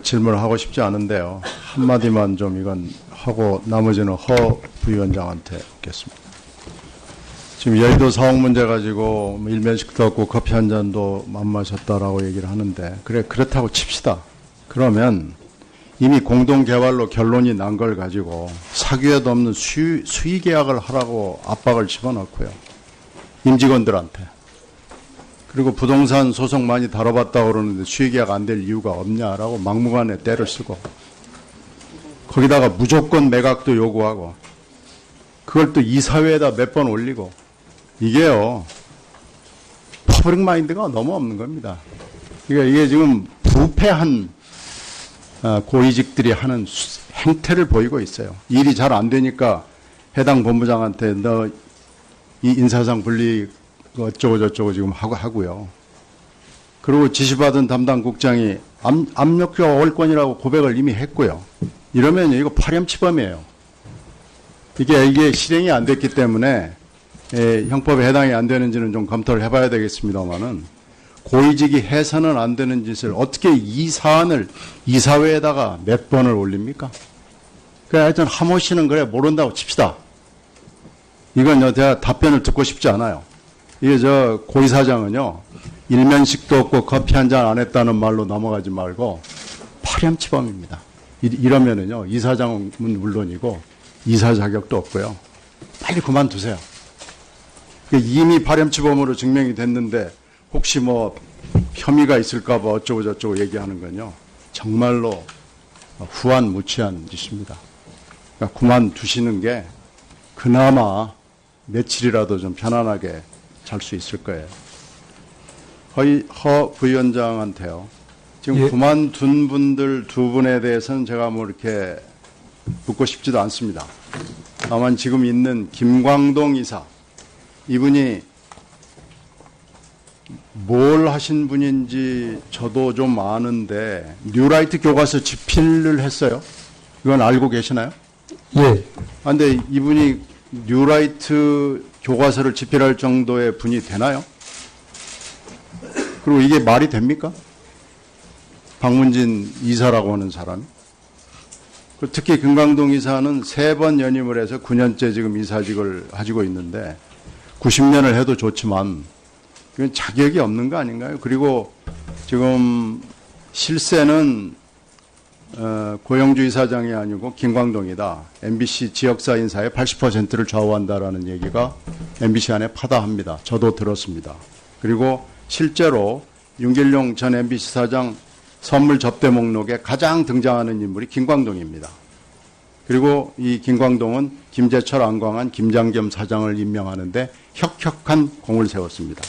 질문을 하고 싶지 않은데요. 한마디만 좀 이건 하고 나머지는 허 부위원장한테 묻겠습니다. 지금 여의도 사옥 문제 가지고 일면식도 없고 커피 한 잔도 안 마셨다라고 얘기를 하는데 그렇다고 칩시다. 그러면 이미 공동개발로 결론이 난 걸 가지고 사규에도 없는 수의 계약을 하라고 압박을 집어넣고요. 임직원들한테. 그리고 부동산 소송 많이 다뤄봤다고 그러는데 수의 계약 안 될 이유가 없냐라고 막무가내 때를 쓰고 거기다가 무조건 매각도 요구하고 그걸 또 이사회에다 몇 번 올리고 이게요. 퍼블릭 마인드가 너무 없는 겁니다. 그러니까 이게 지금 부패한 고위직들이 하는 행태를 보이고 있어요. 일이 잘 안 되니까 해당 본부장한테 너 이 인사상 분리 어쩌고 저쩌고 지금 하고요. 그리고 지시받은 담당 국장이 압력교가 올 건이라고 고백을 이미 했고요. 이러면 이거 파렴치범이에요. 이게 실행이 안 됐기 때문에 형법에 해당이 안 되는지는 좀 검토를 해봐야 되겠습니다만은 고위직이 해서는 안 되는 짓을 어떻게 이 사안을 이사회에다가 몇 번을 올립니까? 그래 하여튼 하모 씨는 그래 모른다고 칩시다. 이건 제가 답변을 듣고 싶지 않아요. 이게 고이사장은요 일면식도 없고 커피 한 잔 안 했다는 말로 넘어가지 말고 파렴치범입니다. 이러면은요 이사장은 물론이고 이사 자격도 없고요. 빨리 그만두세요. 이미 파렴치범으로 증명이 됐는데 혹시 뭐 혐의가 있을까 봐 어쩌고 저쩌고 얘기하는 건요. 정말로 후한무치한 짓입니다. 그러니까 그만두시는 게 그나마 며칠이라도 좀 편안하게 잘 수 있을 거예요. 허 부위원장한테요. 지금 예. 그만둔 분들 두 분에 대해서는 제가 뭐 이렇게 묻고 싶지도 않습니다. 다만 지금 있는 김광동 이사, 이분이 뭘 하신 분인지 저도 좀 아는데 뉴라이트 교과서 집필을 했어요. 이건 알고 계시나요? 예. 근데 이분이 뉴라이트 교과서를 집필할 정도의 분이 되나요? 그리고 이게 말이 됩니까? 박문진 이사라고 하는 사람이. 특히 김광동 이사는 3번 연임을 해서 9년째 지금 이사직을 가지고 있는데 90년을 해도 좋지만 이건 자격이 없는 거 아닌가요? 그리고 지금 실세는 고영주 이사장이 아니고 김광동이다. MBC 지역사 인사의 80%를 좌우한다라는 얘기가 MBC 안에 파다합니다. 저도 들었습니다. 그리고 실제로 윤길용 전 MBC 사장 선물 접대 목록에 가장 등장하는 인물이 김광동입니다. 그리고 이 김광동은 김재철, 안광한, 김장겸 사장을 임명하는데 혁혁한 공을 세웠습니다.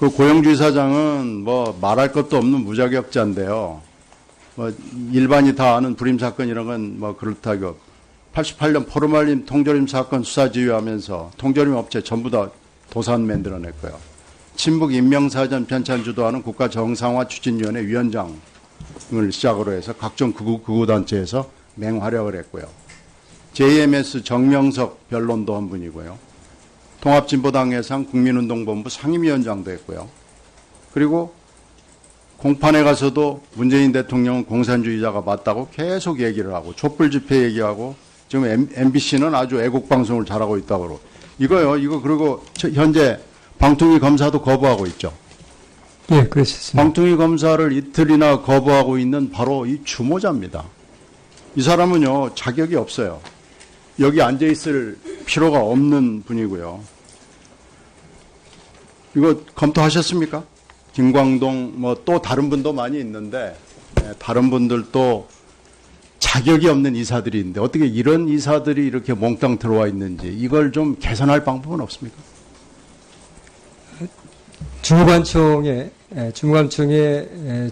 그 고영주 이사장은 뭐 말할 것도 없는 무자격자인데요. 뭐 일반이 다 아는 불임 사건 이런 건 뭐 그렇다고 88년 포르말림 통조림 사건 수사 지휘하면서 통조림 업체 전부 다 도산 만들어냈고요. 친북 인명사전 편찬 주도하는 국가정상화 추진위원회 위원장을 시작으로 해서 각종 극우단체에서 맹활약을 했고요. JMS 정명석 변론도 한 분이고요. 통합진보당 예상 국민운동본부 상임위원장도 했고요. 그리고 공판에 가서도 문재인 대통령은 공산주의자가 맞다고 계속 얘기를 하고 촛불 집회 얘기하고 지금 MBC는 아주 애국방송을 잘하고 있다고 그러고 이거 그리고 현재 방통위 검사도 거부하고 있죠. 예, 그렇습니다. 방통위 검사를 이틀이나 거부하고 있는 바로 이 주모자입니다. 이 사람은요 자격이 없어요. 여기 앉아있을 필요가 없는 분이고요. 이거 검토하셨습니까? 김광동 뭐 또 다른 분도 많이 있는데 다른 분들도 자격이 없는 이사들이 있는데 어떻게 이런 이사들이 이렇게 몽땅 들어와 있는지 이걸 좀 개선할 방법은 없습니까? 중무관청의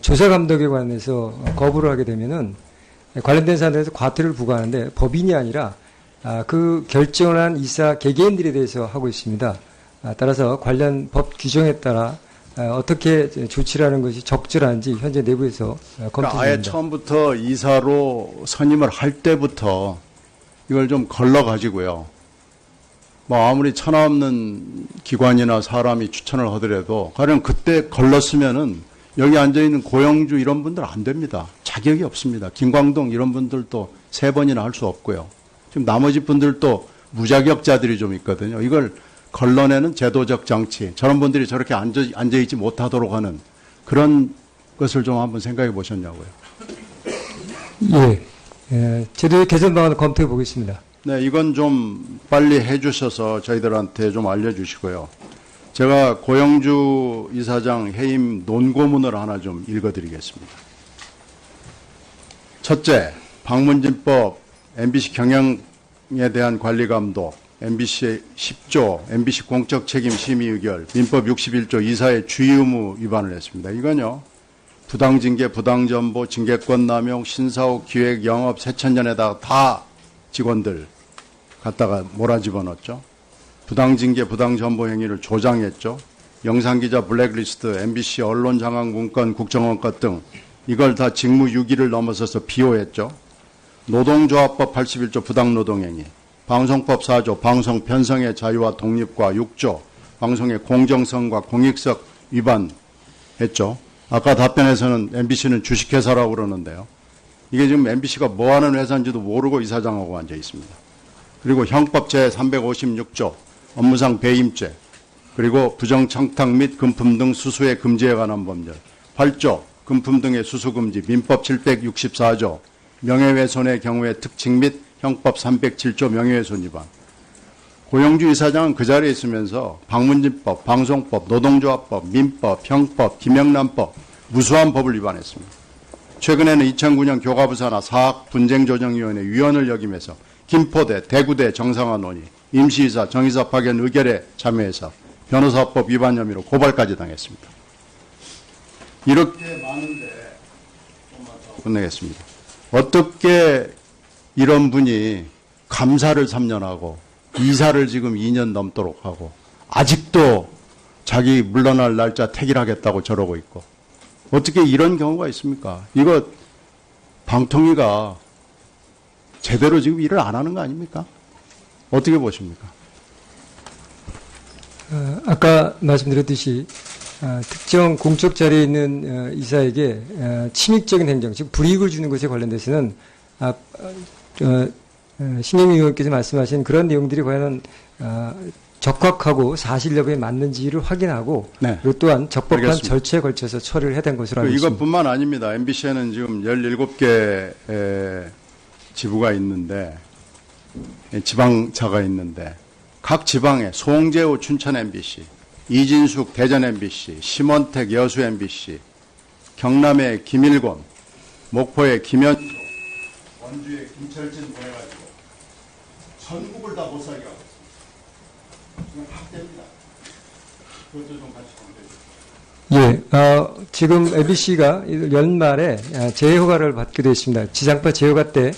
조사 감독에 관해서 거부를 하게 되면은 관련된 사안에서 과태료를 부과하는데 법인이 아니라 그 결정을 한 이사 개개인들에 대해서 하고 있습니다. 따라서 관련 법 규정에 따라 어떻게 조치를 하는 것이 적절한지 현재 내부에서 검토 중입니다. 그러니까 아예 처음부터 이사로 선임을 할 때부터 이걸 좀 걸러가지고요. 뭐 아무리 천하 없는 기관이나 사람이 추천을 하더라도 가령 그때 걸렀으면은 여기 앉아있는 고영주 이런 분들 안 됩니다. 자격이 없습니다. 김광동 이런 분들도 3번이나 할 수 없고요. 지금 나머지 분들도 무자격자들이 좀 있거든요. 이걸 걸러내는 제도적 장치, 저런 분들이 저렇게 앉아있지 못하도록 하는 그런 것을 좀 한번 생각해 보셨냐고요. 예, 제도의 개선 방안을 검토해 보겠습니다. 네, 이건 좀 빨리 해주셔서 저희들한테 좀 알려주시고요. 제가 고영주 이사장 해임 논고문을 하나 좀 읽어드리겠습니다. 첫째, 방문진법, MBC 경영에 대한 관리감독, MBC 10조, MBC 공적책임 심의 의결, 민법 61조 이사의 주의 의무 위반을 했습니다. 이건요, 부당징계, 부당전보, 징계권 남용, 신사후, 기획, 영업, 세천년에다가 다 직원들 갖다가 몰아집어넣었죠. 부당징계, 부당전보 행위를 조장했죠. 영상기자 블랙리스트, MBC 언론장악문건, 국정원건 등 이걸 다 직무유기를 넘어서서 비호했죠. 노동조합법 81조 부당노동행위, 방송법 4조 방송 편성의 자유와 독립과 6조 방송의 공정성과 공익성 위반했죠. 아까 답변에서는 MBC는 주식회사라고 그러는데요. 이게 지금 MBC가 뭐하는 회사인지도 모르고 이사장하고 앉아 있습니다. 그리고 형법 제356조 업무상 배임죄, 그리고 부정청탁 및 금품 등 수수의 금지에 관한 법률, 8조 금품 등의 수수 금지, 민법 764조 명예훼손의 경우에 특칙 및 형법 307조 명예훼손 위반. 고영주 이사장은 그 자리에 있으면서 방문진법, 방송법, 노동조합법, 민법, 형법, 김영란법 무수한 법을 위반했습니다. 최근에는 2009년 교과부산하 사학분쟁조정위원회 위원을 역임해서 김포대, 대구대 정상화 논의, 임시이사, 정의사 파견 의결에 참여해서 변호사법 위반 혐의로 고발까지 당했습니다. 이렇게 많은데 끝내겠습니다. 어떻게 이런 분이 감사를 3년 하고 이사를 지금 2년 넘도록 하고 아직도 자기 물러날 날짜 택일하겠다고 저러고 있고 어떻게 이런 경우가 있습니까? 이거 방통위가 제대로 지금 일을 안 하는 거 아닙니까? 어떻게 보십니까? 아까 말씀드렸듯이 특정 공적 자리에 있는 이사에게 침입적인 행정, 즉 불이익을 주는 것에 관련돼서는 신경미 의원께서 말씀하신 그런 내용들이 과연 적확하고 사실 여부에 맞는지를 확인하고 네. 그리고 또한 적법한 알겠습니다. 절차에 걸쳐서 처리를 해야 되는 것으로 알고 있습니다. 이것뿐만 아닙니다. MBC에는 지금 17개 지부가 있는데 지방차가 있는데 각 지방에 송재호 춘천 MBC, 이진숙 대전 MBC, 심원택 여수 MBC, 경남의 김일곤, 목포의 김현조, 원주의 김철진 보내가지고 전국을 다 못살게 하고 있습니다. 이건 학대입니다. 그것도 좀 같이 공개해 주세요. 지금 MBC가 연말에 재허가를 받기도 했습니다. 지상파 재허가 때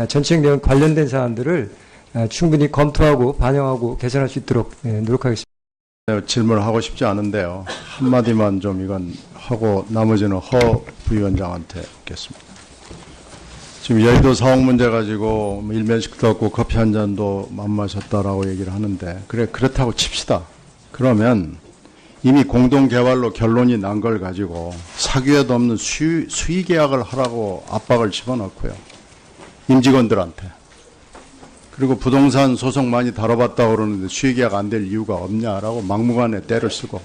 전체 내용 관련된 사안들을 충분히 검토하고 반영하고 개선할 수 있도록 노력하겠습니다. 질문을 하고 싶지 않은데요. 한마디만 좀 이건 하고 나머지는 허 부위원장한테 묻겠습니다. 지금 여의도 사옥 문제 가지고 일면식도 없고 커피 한 잔도 안 마셨다라고 얘기를 하는데 그렇다고 칩시다. 그러면 이미 공동개발로 결론이 난 걸 가지고 사규에도 없는 수의 계약을 하라고 압박을 집어넣고요. 임직원들한테. 그리고 부동산 소송 많이 다뤄봤다고 그러는데 수의 계약 안 될 이유가 없냐라고 막무가내 때를 쓰고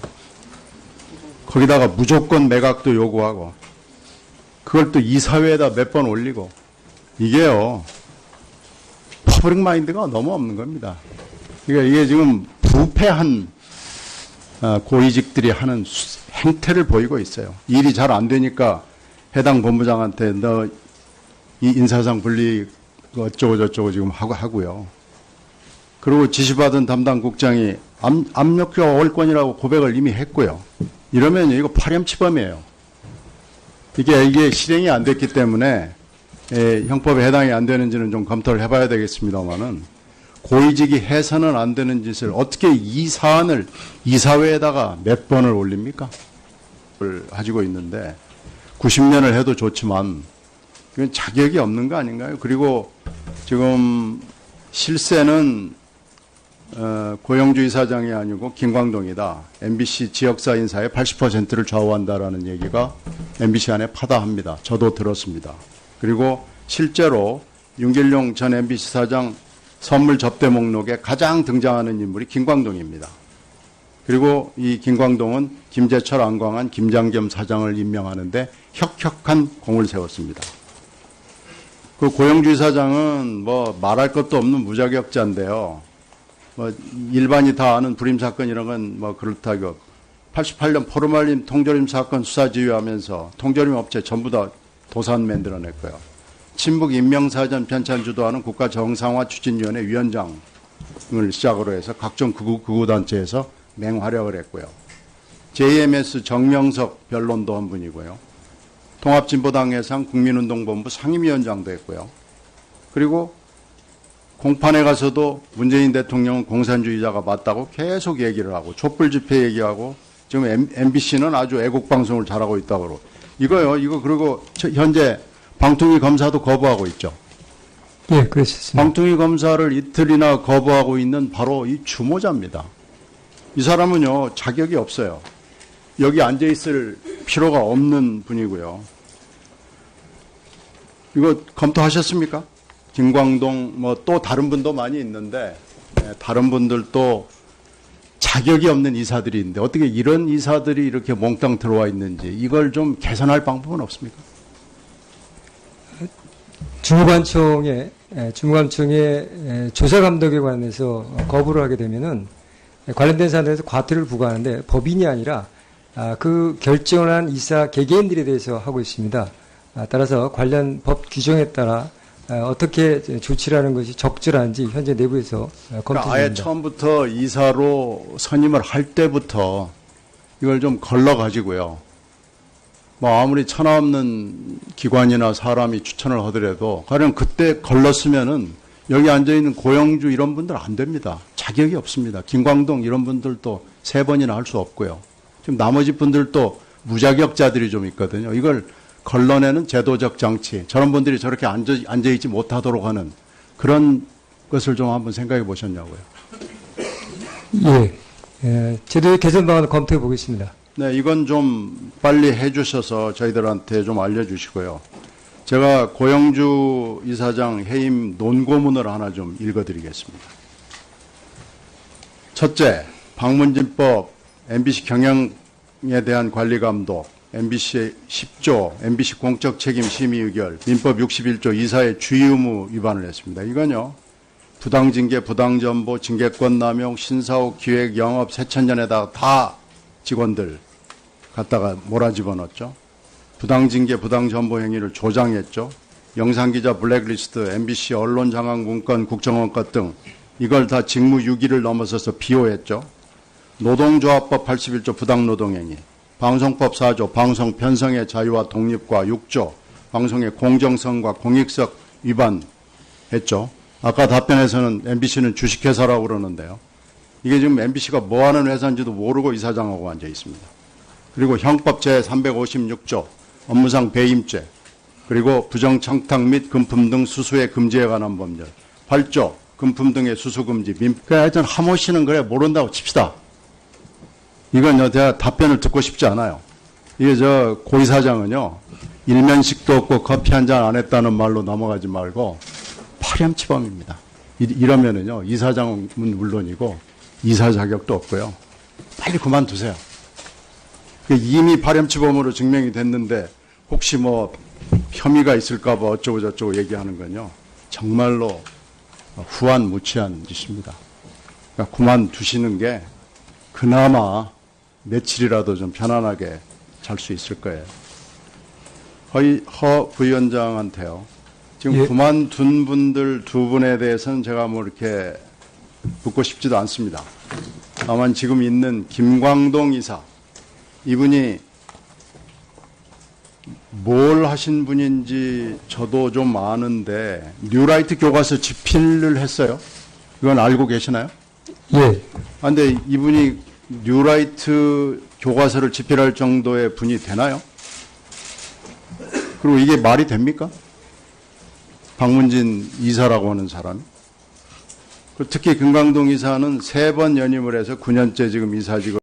거기다가 무조건 매각도 요구하고 그걸 또 이사회에다 몇 번 올리고 이게요. 퍼블릭 마인드가 너무 없는 겁니다. 그러니까 이게 지금 부패한 고위직들이 하는 행태를 보이고 있어요. 일이 잘 안 되니까 해당 본부장한테 너 이 인사상 분리 어쩌고 저쩌고 지금 하고요. 그리고 지시받은 담당 국장이 압력교 월권이라고 고백을 이미 했고요. 이러면 이거 파렴치범이에요. 이게 실행이 안 됐기 때문에 형법에 해당이 안 되는지는 좀 검토를 해봐야 되겠습니다만은 고위직이 해서는 안 되는 짓을 어떻게 이 사안을 이사회에다가 몇 번을 올립니까? 가지고 있는데 90년을 해도 좋지만 이건 자격이 없는 거 아닌가요? 그리고 지금 실세는 고영주 이사장이 아니고 김광동이다. MBC 지역사 인사의 80%를 좌우한다라는 얘기가 MBC 안에 파다합니다. 저도 들었습니다. 그리고 실제로 윤길용 전 MBC 사장 선물 접대 목록에 가장 등장하는 인물이 김광동입니다. 그리고 이 김광동은 김재철, 안광한, 김장겸 사장을 임명하는데 혁혁한 공을 세웠습니다. 그 고영주 이사장은 뭐 말할 것도 없는 무자격자인데요. 뭐 일반이 다 아는 불임 사건 이런 건 뭐 그렇다고 88년 포르말린 통조림 사건 수사 지휘하면서 통조림 업체 전부 다 도산 만들어냈고요. 친북 인명사전 편찬 주도하는 국가정상화 추진위원회 위원장을 시작으로 해서 각종 극우단체에서 맹활약을 했고요. JMS 정명석 변론도 한 분이고요. 통합진보당 예상 국민운동본부 상임위원장도 했고요. 그리고 공판에 가서도 문재인 대통령은 공산주의자가 맞다고 계속 얘기를 하고 촛불 집회 얘기하고 지금 MBC는 아주 애국방송을 잘하고 있다고 그러고 이거 그리고 현재 방통위 검사도 거부하고 있죠. 예, 그렇습니다. 방통위 검사를 이틀이나 거부하고 있는 바로 이 주모자입니다. 이 사람은요, 자격이 없어요. 여기 앉아있을 필요가 없는 분이고요. 이거 검토하셨습니까? 김광동, 뭐 또 다른 분도 많이 있는데, 다른 분들도 자격이 없는 이사들이 있는데, 어떻게 이런 이사들이 이렇게 몽땅 들어와 있는지, 이걸 좀 개선할 방법은 없습니까? 주무관청의 조사 감독에 관해서 거부를 하게 되면은 관련된 사안에서 과태료를 부과하는데 법인이 아니라 그 결정을 한 이사 개개인들에 대해서 하고 있습니다. 따라서 관련 법 규정에 따라 어떻게 조치를 하는 것이 적절한지 현재 내부에서 검토 그러니까 아예 중입니다. 처음부터 이사로 선임을 할 때부터 이걸 좀 걸러가지고요. 뭐 아무리 천하 없는 기관이나 사람이 추천을 하더라도 가령 그때 걸렀으면은 여기 앉아있는 고영주 이런 분들 안 됩니다. 자격이 없습니다. 김광동 이런 분들도 3번이나 할 수 없고요. 지금 나머지 분들도 무자격자들이 좀 있거든요. 이걸 걸러내는 제도적 장치, 저런 분들이 저렇게 앉아있지 못하도록 하는 그런 것을 좀 한번 생각해 보셨냐고요. 예, 제도의 개선 방안을 검토해 보겠습니다. 네, 이건 좀 빨리 해주셔서 저희들한테 좀 알려주시고요. 제가 고영주 이사장 해임 논고문을 하나 좀 읽어드리겠습니다. 첫째, 방문진법, MBC 경영에 대한 관리감독, MBC 10조, MBC 공적책임 심의의결, 민법 61조 이사의 주의 의무 위반을 했습니다. 이건요, 부당징계, 부당정보, 징계권 남용, 신사후 기획, 영업, 세천년에다가 다 직원들 갖다가 몰아집어넣었죠. 부당징계, 부당정보 행위를 조장했죠. 영상기자 블랙리스트, MBC 언론장악 문건, 국정원건 등 이걸 다 직무유기를 넘어서서 비호했죠. 노동조합법 81조 부당노동행위, 방송법 4조 방송 편성의 자유와 독립과 6조 방송의 공정성과 공익성 위반했죠. 아까 답변에서는 MBC는 주식회사라고 그러는데요. 이게 지금 MBC가 뭐하는 회사인지도 모르고 이사장하고 앉아 있습니다. 그리고 형법 제356조 업무상 배임죄, 그리고 부정청탁 및 금품 등 수수의 금지에 관한 법률 8조 금품 등의 수수 금지. 하여튼 하모 씨는 그래 모른다고 칩시다. 이건 제가 답변을 듣고 싶지 않아요. 이게 고 이사장은요, 일면식도 없고 커피 한 잔 안 했다는 말로 넘어가지 말고 파렴치범입니다. 이러면은요, 이사장은 물론이고 이사 자격도 없고요. 빨리 그만두세요. 이미 파렴치범으로 증명이 됐는데 혹시 뭐 혐의가 있을까 봐 어쩌고 저쩌고 얘기하는 건요, 정말로 후한무치한 짓입니다. 그러니까 그만두시는 게 그나마 며칠이라도 좀 편안하게 잘 수 있을 거예요. 허 부위원장한테요, 지금 예. 그만둔 분들 2분에 대해서는 제가 뭐 이렇게 묻고 싶지도 않습니다. 다만 지금 있는 김광동 이사, 이분이 뭘 하신 분인지 저도 좀 아는데 뉴라이트 교과서 집필을 했어요. 이건 알고 계시나요? 예, 근데 이분이 뉴라이트 교과서를 집필할 정도의 분이 되나요? 그리고 이게 말이 됩니까? 박문진 이사라고 하는 사람이. 특히 금강동 이사는 3번 연임을 해서 9년째 지금 이사직을